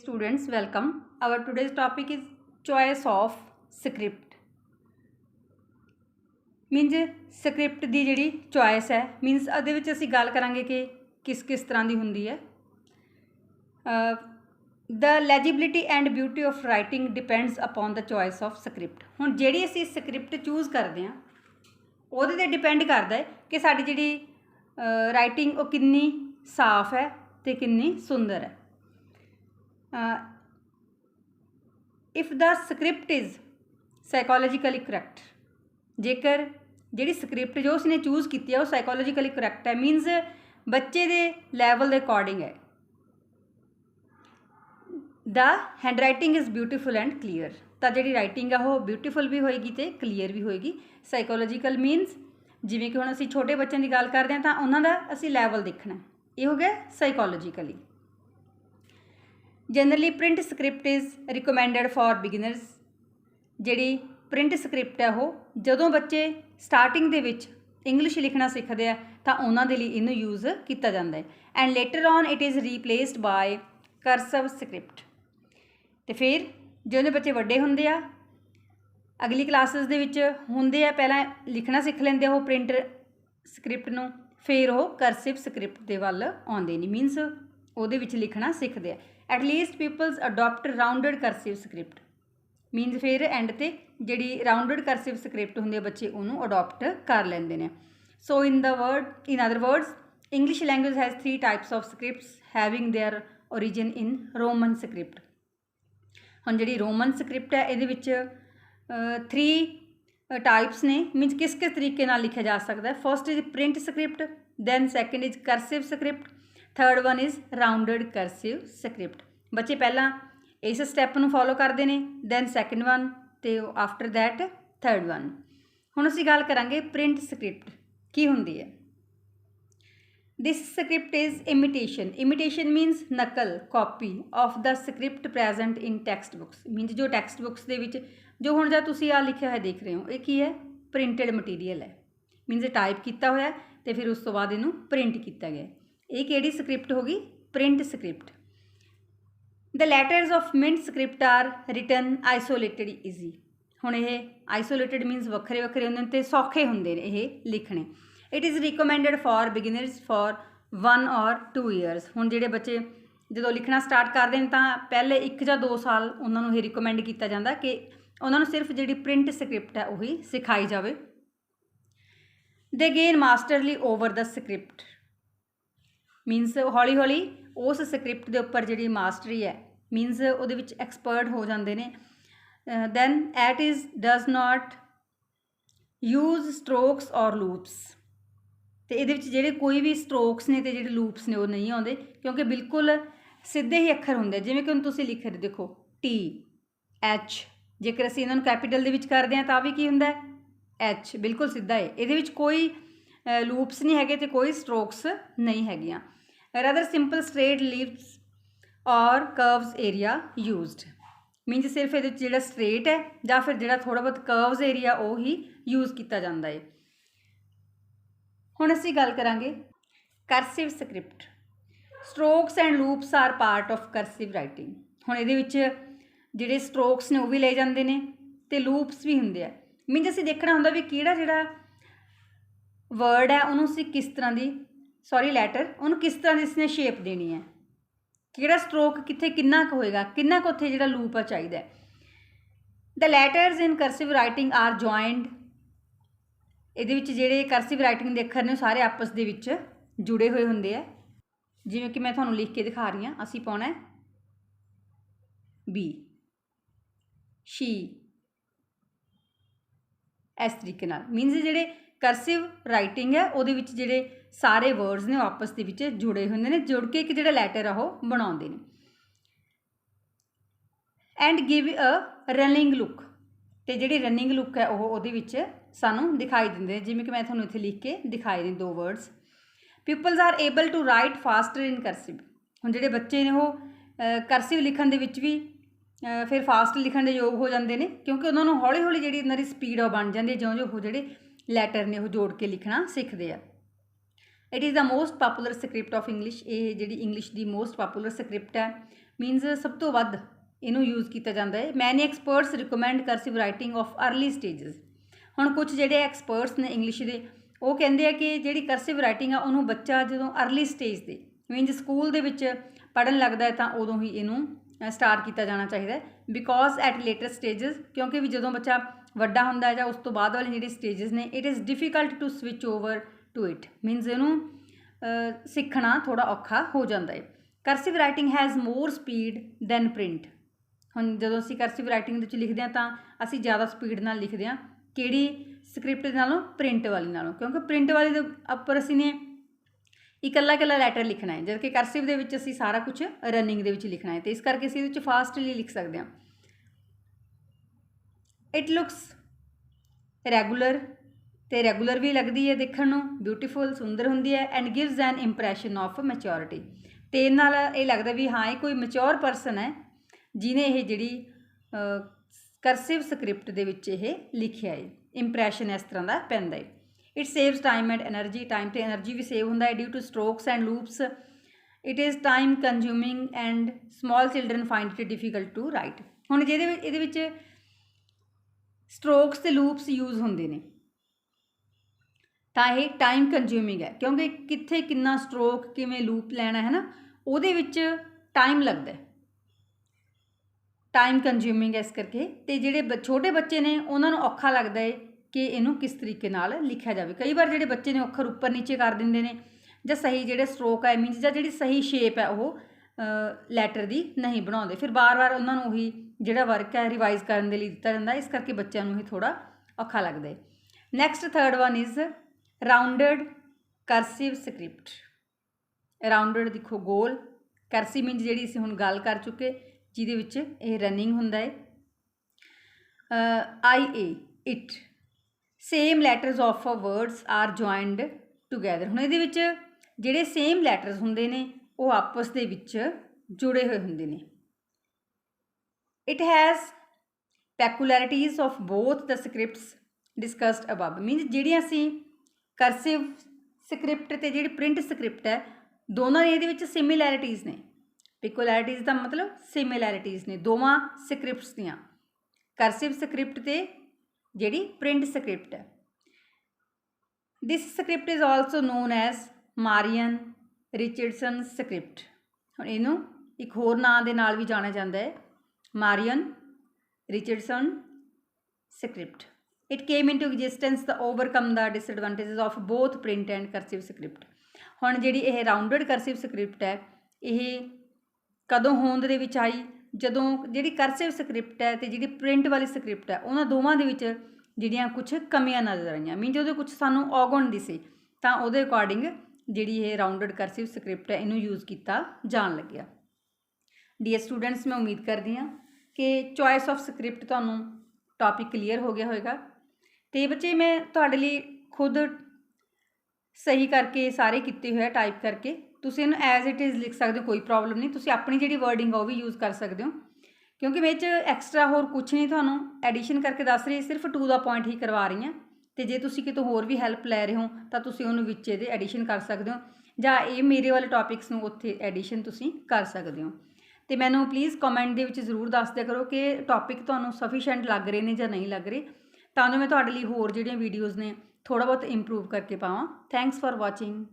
students, welcome. Our today's topic is choice of script. Means script की जी choice है मीनस ये असी गल करांगे कि किस किस तरह की होंगी है। The legibility and beauty of writing depends upon the choice of script. हुण जिहड़ी असी स्क्रिप्ट चूज़ करते हैं ਉਹਦੇ ਤੇ डिपेंड करता है कि साडी जिहड़ी राइटिंग वो कितनी साफ है तो कितनी सुंदर है। If the script is psychologically correct, जेकर जिहड़ी स्क्रिप्ट जो उसने चूज़ की है वो साइकोलॉजिकली करैक्ट है मीनस बच्चे दे लैवल के अकॉर्डिंग है। The hand writing is beautiful and clear, तो जी राइटिंग है वो ब्यूटीफुल भी होएगी तो क्लीयर भी होएगी। साइकोलॉजिकल मीनस जिवें कि हुण असीं छोटे बच्चों की गल करते हैं तो उन्होंने असीं लैवल देखना, ये हो गया psychologically. Generally print script is recommended for beginners, जिहड़ी प्रिंट स्क्रिप्ट है वो जदों बच्चे स्टार्टिंग दे विच इंग्लिश लिखना सीखते हैं तो उन्होंने लिए इनू यूज़ किया जाता है। And later on it is replaced by cursive script. तो फिर जो बच्चे वड्डे होंदे आ अगली क्लासिस दे विच होंदे आ पहला लिखना सीख लेंदे वो प्रिंट स्क्रिप्ट नूं, फिर वो करसिव स्क्रिप्ट दे वल आउंदे नहीं मीनस ਉਹਦੇ ਵਿੱਚ लिखना सीखते हैं। At least peoples adopt rounded cursive script means फिर एंड ते जिहड़ी राउंडड करसिव स्क्रिप्ट हुंदी बच्चे उन्होंने अडोप्ट कर लेंदे ने। So in other words English language has 3 types of scripts having their origin in Roman script. हुण जिहड़ी रोमन स्क्रिप्ट है इहदे विच 3 टाइप्स ने मीनस किस किस तरीके नाल लिखा जा सकता है। First is print script, then second is cursive script, third one is rounded cursive script. बच्चे पहला इस स्टैप नूं फॉलो करते हैं, दैन सैकेंड वन तो आफ्टर दैट थर्ड वन। हुण असीं गल करांगे प्रिंट स्क्रिप्ट की हुंदी है। This script is imitation. Imitation means नकल, copy of the script present in text books means जो टैक्सट बुक्स दे विच जो हुण जा तुसीं आ लिखिया है देख रहे हो ये की है प्रिंटेड मटीरियल है मीनस टाइप किया होया तो फिर उस तो बाद इनू प्रिंट किया गया। ये किहड़ी स्क्रिप्ट होगी? Print script. The letters of print script are written isolated easy. हुण ये आइसोलेटेड मीनस वक्रे वक्रे होंदे ते सौखे होंदे ने ये लिखने। It is recommended for beginners for 1 और 2 ईयर्स। हुण जिहड़े बच्चे जो लिखना स्टार्ट करते हैं तो पहले 1 या 2 साल उन्होंने ये रिकमेंड किया जाता कि उन्होंने सिर्फ जी प्रिंट स्क्रिप्ट है वही सिखाई जाए। दे gain masterly over the script मीनस हौली हौली उस स्क्रिप्ट के उपर जी मास्टरी है मीनस वो एक्सपर्ट हो जाते हैं। Then it is does not use strokes और लूप्स। तो ये जोड़े कोई भी स्ट्रोक्स ने तो जो लूप्स ने वो नहीं आते क्योंकि बिल्कुल सीधे ही अखर होंगे। जिमें कि हम तुम लिख रहे देखो टी एच, जेकर असीं इन्हां नूं कैपीटल दे विच करदे हां तां भी की हुंदा है एच, बिल्कुल सीधा है। इहदे विच कोई लूप्स नहीं है तो कोई स्ट्रोक्स नहीं हैगियां। रदर सिंपल स्ट्रेट लीव्स और कर्व्स एरिया यूज्ड मीनस सिर्फ ये जो स्ट्रेट है या फिर जो थोड़ा बहुत कर्व्स एरिया वो ही यूज़ किया जाता है। हुण असीं गल करांगे cursive script. Strokes and loops are part of cursive writing. हुण इहदे विच जिहड़े स्ट्रोक्स ने वो भी ले जाते हैं तो लूप्स भी होंगे। मीनस असीं देखना होंदा भी किहड़ा जिहड़ा वर्ड है उन्होंने असीं किस तरह की लैटर उन्होंने किस तरह की इसने शेप देनी है, किहड़ा स्ट्रोक कित्थे किन्ना क होएगा, किन्ना क उत्थे जिहड़ा लूप चाहिए। The letters in cursive writing are joined. इहदे विच जिहड़े करसिव राइटिंग के अखर ने सारे आपस दे विच जुड़े हुए होंगे। जिवें कि मैं तुहानूं लिख के दिखा रही हाँ, असीं पाउणा है बी शी इस तरीके नाल मीनस जिहड़े करसिव राइटिंग है वो जिहड़े सारे वर्ड्स ने आपस दे विच जुड़े होंदे ने, जुड़ के एक जिहड़ा लैटर आ वो बनाउंदे ने। And give a running look. तो जिहड़ी रनिंग लुक है वो उहदे विच सानूं दिखाई दिंदे जिवें कि मैं तुहानूं इत्थे लिख के दिखाए ने 2 words. Peoples are able to write faster in cursive. हुण जिहड़े बच्चे ने वो करसिव लिखण दे विच भी फिर फास्ट लिखण दे योग हो जाते हैं क्योंकि उन्होंने हौली हौली जी उन्होंने स्पीड बन जाती है जो वो जोड़े लैटर ने वो जोड़ के लिखना सीखते हैं। It is the most popular script of English. ये जी इंग्लिश की मोस्ट पॉपुलर स्क्रिप्ट है। ਮੀਨਸ ਸਭ ਤੋਂ ਵੱਧ ਇਹਨੂੰ ਯੂਜ਼ ਕੀਤਾ ਜਾਂਦਾ ਹੈ। ਮੈਨੀ experts recommend cursive writing of early stages. ਹੁਣ ਕੁਝ ਜਿਹੜੇ ਐਕਸਪਰਟਸ ਨੇ ਇੰਗਲਿਸ਼ ਦੇ ਉਹ ਕਹਿੰਦੇ ਆ ਕਿ ਜਿਹੜੀ ਕਰਸਿਵ ਰਾਈਟਿੰਗ ਆ ਉਹਨੂੰ ਬੱਚਾ ਜਦੋਂ ਅਰਲੀ ਸਟੇਜ 'ਤੇ ਮੀਨਸ ਸਕੂਲ ਦੇ ਵਿੱਚ ਪੜ੍ਹਨ ਲੱਗਦਾ ਹੈ ਤਾਂ ਉਦੋਂ ਹੀ ਇਹਨੂੰ ਸਟਾਰਟ ਕੀਤਾ ਜਾਣਾ ਚਾਹੀਦਾ ਹੈ। ਬਿਕੋਜ਼ ਐਟ ਲੇਟਰ ਸਟੇਜਸ, ਕਿਉਂਕਿ ਵੀ ਜਦੋਂ ਬੱਚਾ ਵੱਡਾ ਹੁੰਦਾ ਹੈ ਜਾਂ ਉਸ ਤੋਂ ਬਾਅਦ ਵਾਲੀ ਜਿਹੜੀ ਸਟੇਜਸ ਨੇ, it is difficult to switch over to it, means ਇਹਨੂੰ ਸਿੱਖਣਾ ਥੋੜ੍ਹਾ ਔਖਾ ਹੋ ਜਾਂਦਾ ਹੈ। Cursive writing has more speed than print. ਹੁਣ ਜਦੋਂ ਅਸੀਂ ਕਰਸਿਵ ਰਾਈਟਿੰਗ ਦੇ ਵਿੱਚ ਲਿਖਦੇ ਹਾਂ ਤਾਂ ਅਸੀਂ ਜ਼ਿਆਦਾ ਸਪੀਡ ਨਾਲ ਲਿਖਦੇ ਹਾਂ, ਕਿਹੜੀ ਸਕ੍ਰਿਪਟ ਨਾਲੋਂ? ਪ੍ਰਿੰਟ ਵਾਲੀ ਨਾਲੋਂ, ਕਿਉਂਕਿ ਪ੍ਰਿੰਟ ਵਾਲੀ ਦੇ ਉੱਪਰ ਅਸੀਂ ਨੇ ਇਕੱਲਾ ਇਕੱਲਾ ਲੈਟਰ ਲਿਖਣਾ ਹੈ, ਜਦ ਕਿ ਕਰਸਿਵ ਦੇ ਵਿੱਚ ਅਸੀਂ ਸਾਰਾ ਕੁਝ ਰਨਿੰਗ ਦੇ ਵਿੱਚ ਲਿਖਣਾ ਹੈ, ਅਤੇ ਇਸ ਕਰਕੇ ਅਸੀਂ ਇਹਦੇ ਵਿੱਚ ਫਾਸਟਲੀ ਲਿਖ ਸਕਦੇ ਹਾਂ। ਇਟ ਲੁਕਸ ਰੈਗੂਲਰ, ਅਤੇ ਰੈਗੂਲਰ ਵੀ ਲੱਗਦੀ ਹੈ ਦੇਖਣ ਨੂੰ, ਬਿਊਟੀਫੁਲ, ਸੁੰਦਰ ਹੁੰਦੀ ਹੈ, and gives an impression of maturity. ਅਤੇ ਇਹਦੇ ਨਾਲ ਇਹ ਲੱਗਦਾ ਵੀ ਹਾਂ ਇਹ ਕੋਈ ਮੈਚੋਰ ਪਰਸਨ ਹੈ ਜਿਹਨੇ ਇਹ ਜਿਹੜੀ ਕਰਸਿਵ ਸਕ੍ਰਿਪਟ ਦੇ ਵਿੱਚ ਇਹ ਲਿਖਿਆ ਹੈ। ਇੰਪ੍ਰੈਸ਼ਨ ਇਸ ਤਰ੍ਹਾਂ ਦਾ ਪੈਂਦਾ ਹੈ। It saves time and energy, time ਅਤੇ ਐਨਰਜੀ ਵੀ ਸੇਵ ਹੁੰਦਾ ਹੈ। Due to strokes and loops it is time consuming and small children find it difficult to write. ਹੁਣ ਇਹਦੇ ਵਿੱਚ ਸਟ੍ਰੋਕਸ ਅਤੇ ਲੂਪਸ ਯੂਜ਼ ਹੁੰਦੇ ਨੇ ਤਾਂ ਇਹ ਟਾਈਮ ਕੰਜ਼ਿਊਮਿੰਗ ਹੈ, ਕਿਉਂਕਿ ਕਿੱਥੇ ਕਿੰਨਾ ਸਟ੍ਰੋਕ ਕਿਵੇਂ ਲੂਪ ਲੈਣਾ ਹੈ ਨਾ, ਉਹਦੇ ਵਿੱਚ ਟਾਈਮ ਲੱਗਦਾ, ਟਾਈਮ ਕੰਜ਼ਿਊਮਿੰਗ ਇਸ ਕਰਕੇ। ਅਤੇ ਜਿਹੜੇ ਛੋਟੇ ਬੱਚੇ ਨੇ ਉਹਨਾਂ ਨੂੰ ਔਖਾ ਲੱਗਦਾ ਹੈ ਕਿ ਇਹਨੂੰ ਕਿਸ ਤਰੀਕੇ ਨਾਲ ਲਿਖਿਆ ਜਾਵੇ। ਕਈ ਵਾਰ ਜਿਹੜੇ ਬੱਚੇ ਨੇ ਅੱਖਰ ਉੱਪਰ ਨੀਚੇ ਕਰ ਦਿੰਦੇ ਨੇ, ਜਾਂ ਸਹੀ ਜਿਹੜੇ ਸਟ੍ਰੋਕ ਹੈ ਮੀਨਸ ਜਾਂ ਜਿਹੜੀ ਸਹੀ ਸ਼ੇਪ ਹੈ ਉਹ ਲੈਟਰ ਦੀ ਨਹੀਂ ਬਣਾਉਂਦੇ, ਫਿਰ ਵਾਰ-ਵਾਰ ਉਹਨਾਂ ਨੂੰ ਉਹੀ ਜਿਹੜਾ ਵਰਕ ਹੈ ਰਿਵਾਈਜ਼ ਕਰਨ ਦੇ ਲਈ ਦਿੱਤਾ ਜਾਂਦਾ, ਇਸ ਕਰਕੇ ਬੱਚਿਆਂ ਨੂੰ ਹੀ ਥੋੜ੍ਹਾ ਔਖਾ ਲੱਗਦਾ ਹੈ। Next third one is rounded cursive script. Rounded ਦੇਖੋ ਗੋਲ, ਕਰਸਿਵ ਮੀਨਸ ਜਿਹੜੀ ਅਸੀਂ ਹੁਣ ਗੱਲ ਕਰ ਚੁੱਕੇ ਜਿਹਦੇ ਵਿੱਚ ਇਹ ਰਨਿੰਗ ਹੁੰਦਾ ਹੈ। IA it, same letters of words are joined together. ਹੁਣ ਇਹਦੇ ਵਿੱਚ ਜਿਹੜੇ ਸੇਮ ਲੈਟਰਸ ਹੁੰਦੇ ਨੇ ਉਹ ਆਪਸ ਦੇ ਵਿੱਚ ਜੁੜੇ ਹੋਏ ਹੁੰਦੇ ਨੇ। It has peculiarities of both the scripts discussed above, means ਜਿਹੜੀਆਂ ਅਸੀਂ ਕਰਸਿਵ ਸਕ੍ਰਿਪਟ ਅਤੇ ਜਿਹੜੀ ਪ੍ਰਿੰਟ ਸਕ੍ਰਿਪਟ ਹੈ ਦੋਨਾਂ ਦੇ ਇਹਦੇ ਵਿੱਚ ਸਿਮਿਲੈਰਿਟੀਜ਼ ਨੇ। ਪੈਕੂਲੈਰਿਟੀਜ਼ ਦਾ ਮਤਲਬ ਸਿਮਿਲੈਰਿਟੀਜ਼ ਨੇ ਦੋਵਾਂ ਸਕ੍ਰਿਪਟਸ ਦੀਆਂ, ਕਰਸਿਵ ਸਕ੍ਰਿਪਟ ਅਤੇ ਜਿਹੜੀ ਪ੍ਰਿੰਟ ਸਕ੍ਰਿਪਟ ਹੈ। This script is also known as Marion Richardson script. ਹੁਣ ਇਹਨੂੰ ਇੱਕ ਹੋਰ ਨਾਂ ਦੇ ਨਾਲ ਵੀ ਜਾਣਿਆ ਜਾਂਦਾ ਹੈ, Marion Richardson script. It came into existence the overcome the disadvantages of both print and cursive script. ਹੁਣ ਜਿਹੜੀ ਇਹ ਰਾਊਂਡਡ ਕਰਸਿਵ ਸਕ੍ਰਿਪਟ ਹੈ ਇਹ ਕਦੋਂ ਹੋਂਦ ਦੇ ਵਿੱਚ ਆਈ? ਜਦੋਂ ਜਿਹੜੀ ਕਰਸਿਵ ਸਕ੍ਰਿਪਟ ਹੈ ਅਤੇ ਜਿਹੜੀ ਪ੍ਰਿੰਟ ਵਾਲੀ ਸਕ੍ਰਿਪਟ ਹੈ ਉਹਨਾਂ ਦੋਵਾਂ ਦੇ ਵਿੱਚ ਜਿਹੜੀਆਂ ਕੁਛ ਕਮੀਆਂ ਨਜ਼ਰ ਆਈਆਂ, ਮੀਨ ਜਦੋਂ ਕੁਛ ਸਾਨੂੰ ਔਗੁਣ ਦਿਸੇ ਤਾਂ ਉਹਦੇ ਅਕੋਰਡਿੰਗ ਜਿਹੜੀ ਇਹ ਰਾਊਂਡਡ ਕਰਸਿਵ ਸਕ੍ਰਿਪਟ ਹੈ ਇਹਨੂੰ ਯੂਜ਼ ਕੀਤਾ ਜਾਣ ਲੱਗਿਆ। ਡੀਅਰ ਸਟੂਡੈਂਟਸ, ਮੈਂ ਉਮੀਦ ਕਰਦੀ ਹਾਂ ਕਿ ਚੋਇਸ ਆਫ ਸਕ੍ਰਿਪਟ ਤੁਹਾਨੂੰ ਟੌਪਿਕ ਕਲੀਅਰ ਹੋ ਗਿਆ ਹੋਵੇਗਾ। ਅਤੇ ਬੱਚੇ ਮੈਂ ਤੁਹਾਡੇ ਲਈ ਖੁਦ ਸਹੀ ਕਰਕੇ ਸਾਰੇ ਕੀਤੇ ਹੋਏ ਆ ਟਾਈਪ ਕਰਕੇ, ਤੁਸੀਂ ਇਹਨੂੰ ਐਜ਼ ਇਟ ਇਜ਼ ਲਿਖ ਸਕਦੇ ਹੋ, ਕੋਈ ਪ੍ਰੋਬਲਮ ਨਹੀਂ। ਤੁਸੀਂ ਆਪਣੀ ਜਿਹੜੀ ਵਰਡਿੰਗ ਆ ਉਹ ਵੀ ਯੂਜ਼ ਕਰ ਸਕਦੇ ਹੋ, ਕਿਉਂਕਿ ਵਿੱਚ ਐਕਸਟਰਾ ਹੋਰ ਕੁਛ ਨਹੀਂ ਤੁਹਾਨੂੰ ਐਡੀਸ਼ਨ ਕਰਕੇ ਦੱਸ ਰਹੀ, ਸਿਰਫ ਟੂ ਦਾ ਪੁਆਇੰਟ ਹੀ ਕਰਵਾ ਰਹੀ ਹਾਂ। ਅਤੇ ਜੇ ਤੁਸੀਂ ਕਿਤੋਂ ਹੋਰ ਵੀ ਹੈਲਪ ਲੈ ਰਹੇ ਹੋ ਤਾਂ ਤੁਸੀਂ ਉਹਨੂੰ ਵਿੱਚ ਇਹਦੇ ਐਡੀਸ਼ਨ ਕਰ ਸਕਦੇ ਹੋ, ਜਾਂ ਇਹ ਮੇਰੇ ਵਾਲੇ ਟੌਪਿਕਸ ਨੂੰ ਉੱਥੇ ਐਡੀਸ਼ਨ ਤੁਸੀਂ ਕਰ ਸਕਦੇ ਹੋ। ਅਤੇ ਮੈਨੂੰ ਪਲੀਜ਼ ਕਮੈਂਟ ਦੇ ਵਿੱਚ ਜ਼ਰੂਰ ਦੱਸ ਦਿਆ ਕਰੋ ਕਿ ਟੌਪਿਕ ਤੁਹਾਨੂੰ ਸਫੀਸ਼ੀਐਂਟ ਲੱਗ ਰਹੇ ਨੇ ਜਾਂ ਨਹੀਂ ਲੱਗ ਰਹੇ, ਤਾਂ ਜੋ ਮੈਂ ਤੁਹਾਡੇ ਲਈ ਹੋਰ ਜਿਹੜੀਆਂ ਵੀਡੀਓਜ਼ ਨੇ ਥੋੜ੍ਹਾ ਬਹੁਤ ਇੰਪਰੂਵ ਕਰਕੇ ਪਾਵਾਂ। Thanks for watching.